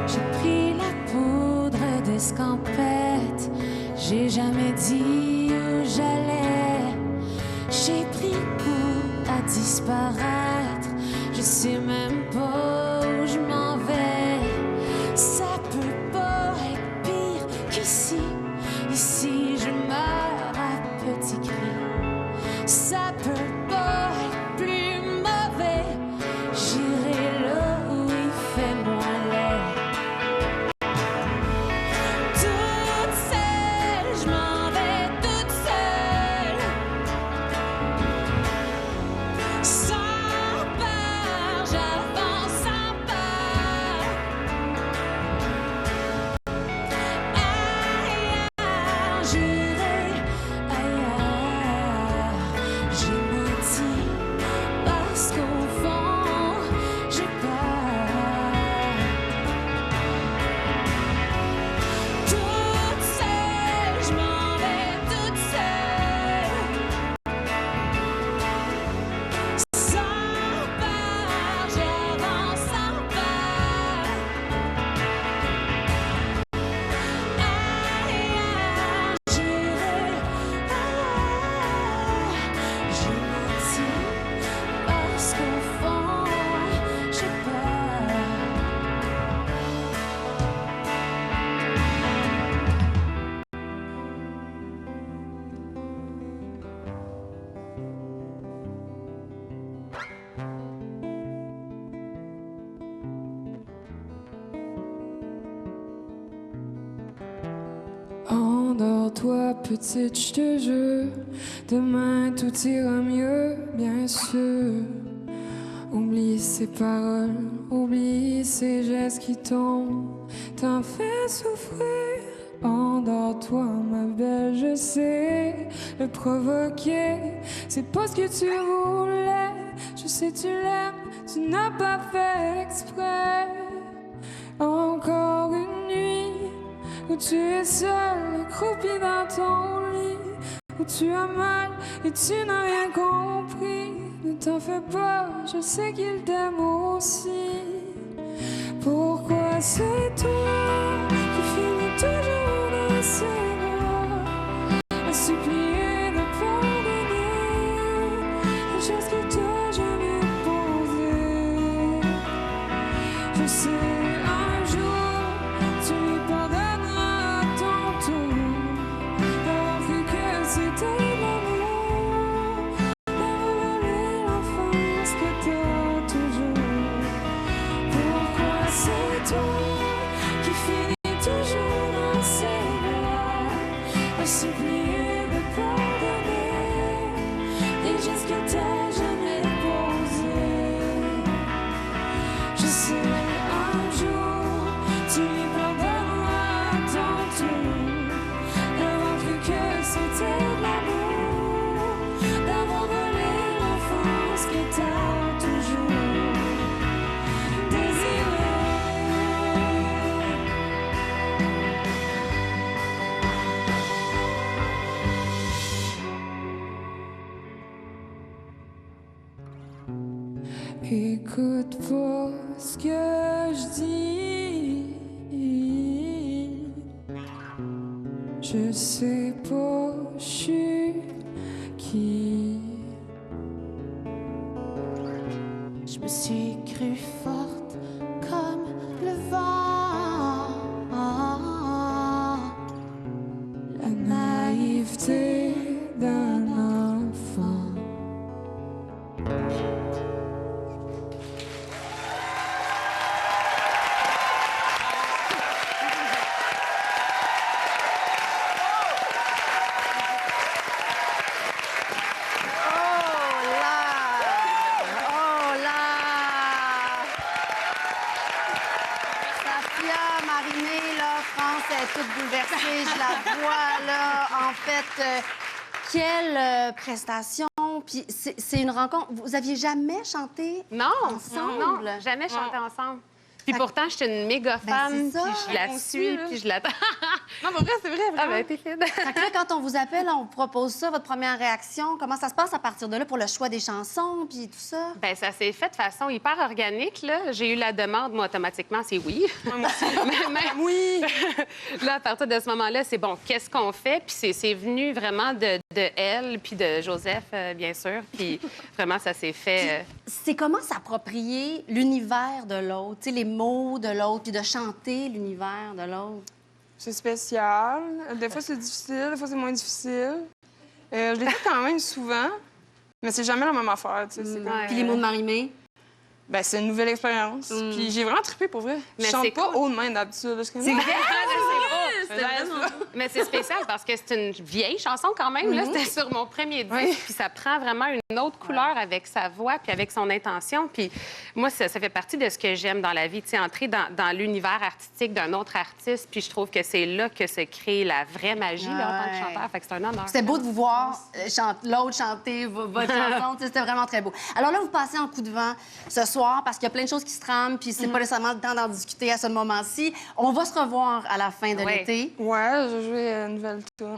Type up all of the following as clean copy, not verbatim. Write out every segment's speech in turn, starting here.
J'ai pris la poudre d'escampette, j'ai jamais dit où j'allais. J'ai pris goût à disparaître, je sais même pas où je m'en vais. Ça peut pas être pire qu'ici, ici je meurs à petits cris. Ça peut pas être plus mauvais, j'irai là où il fait moins laid. Toute seule, je m'en vais toute seule. Sans peur, j'avance sans peur. Ailleurs, j'irai ailleurs. J'ai menti parce qu'au fond, j'ai peur. Toute seule, je m'en vais toute seule. Sans peur, j'avance sans peur. Ailleurs, j'irai ailleurs. J'ai menti parce qu'au fond, j'ai peur. Endors-toi, petite, je te jure. Demain, tout ira mieux, bien sûr. Oublie ces paroles, oublie ces gestes qui t'ont tant fait souffrir. Endors-toi, ma belle, je sais le provoquer. C'est pas ce que tu voulais. Je sais, tu l'aimes, tu n'as pas fait exprès. Encore une nuit où tu es seul, accroupi dans ton lit, où tu as mal et tu n'as rien compris. Ne t'en fais pas, je sais qu'il t'aime aussi. Pourquoi c'est toi qui finis toujours dans ses bras, à supplier de pardonner les choses que t'as jamais posées? Je sais, un jour, tu lui pardonneras à ton tour d'avoir cru que c'était de l'amour, d'avoir volé l'enfance que t'as toujours. Pourquoi c'est toi qui finis toujours dans ses bras, à supplier de pardonner des gestes que t'as jamais posés? Je sais, un jour, tu lui pardonneras à ton tour d'avoir cru que c'était de l'amour, d'avoir volé l'enfance que t'as toujours désirée. Écoute pas ce que je dis. Je sais pas, je suis qui. Je me suis crue forte comme le vent. La naïveté d'un enfant. Oh là! Safia Marinée, là, France, elle est toute bouleversée. Je la vois, là. En fait, quelle prestation. Puis c'est une rencontre. Vous aviez jamais chanté Non, ensemble? non, jamais chanté ensemble. Puis pourtant, je suis une méga fan, c'est ça. puis je la Moi aussi, suis, là. puis je l'attends. Non, pour vrai, c'est vrai, Ah, vraiment. ben, t'es fine. Fait que là, quand on vous appelle, on vous propose ça, votre première réaction, comment ça se passe à partir de là pour le choix des chansons, puis tout ça? Ben, ça s'est fait de façon hyper organique, là. J'ai eu la demande, moi, automatiquement, c'est oui. Moi aussi. Mais Oui! là, à partir de ce moment-là, c'est bon, qu'est-ce qu'on fait? Puis c'est venu vraiment de elle, puis de Joseph, bien sûr. Puis vraiment, ça s'est fait... C'est comment s'approprier l'univers de l'autre, tu sais, les mots de l'autre, puis de chanter l'univers de l'autre. C'est spécial. Des fois, c'est difficile, des fois, c'est moins difficile. Je l'écoute quand même souvent, mais c'est jamais la même affaire, tu sais. C'est comme- Ouais. Puis les mots de Marie-Mé. Ben, c'est une nouvelle expérience. Puis j'ai vraiment trippé pour vrai. Mais Je chante c'est pas cool. haut de main d'habitude. C'est C'est vrai? Mais c'est spécial parce que c'est une vieille chanson quand même. Là, c'était sur mon premier disque. Oui. Puis ça prend vraiment une autre couleur avec sa voix puis avec son intention. Puis moi, ça fait partie de ce que j'aime dans la vie. Tu sais, entrer dans l'univers artistique d'un autre artiste. Puis je trouve que c'est là que se crée la vraie magie là, en tant que Ouais. chanteur. Fait que c'est un honneur. C'était beau de vous voir l'autre chanter votre chanson. Tu sais, c'était vraiment très beau. Alors là, vous passez en coup de vent ce soir parce qu'il y a plein de choses qui se trament, puis c'est pas nécessairement le temps d'en discuter à ce moment-ci. On va se revoir à la fin de Oui. l'été. Ouais, je vais jouer une nouvelle tune.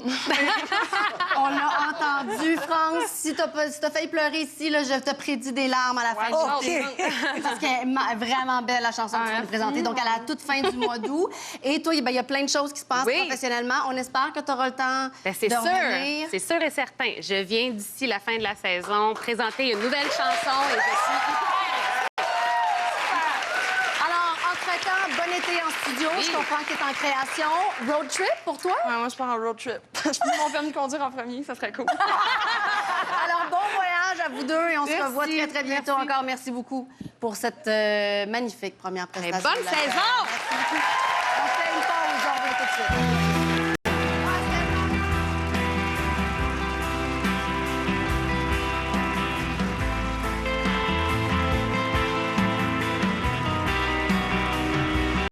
On l'a entendu, France. Si t'as failli pleurer ici, là, je te prédis des larmes à la fin de l'été. Parce qu'elle est vraiment belle, la chanson que tu vas nous présenter. Donc, à la toute fin du mois d'août. Et toi, ben, il y a plein de choses qui se passent Oui. professionnellement. On espère que tu auras le temps Ben, c'est de sûr, revenir. c'est sûr et certain. Je viens d'ici la fin de la saison présenter une nouvelle chanson et je suis Alors, entre-temps, bon été en studio. Oui. Je comprends que tu es en création. Road trip pour toi? Ouais, moi, je pars en road trip. Je prends mon permis de conduire en premier, ça serait cool. Alors, bon voyage à vous deux et on se Merci. revoit très, très bientôt Merci. encore. Merci beaucoup pour cette magnifique première prestation. bonne de la saison! Merci beaucoup. On fait une pause, on revient tout de suite.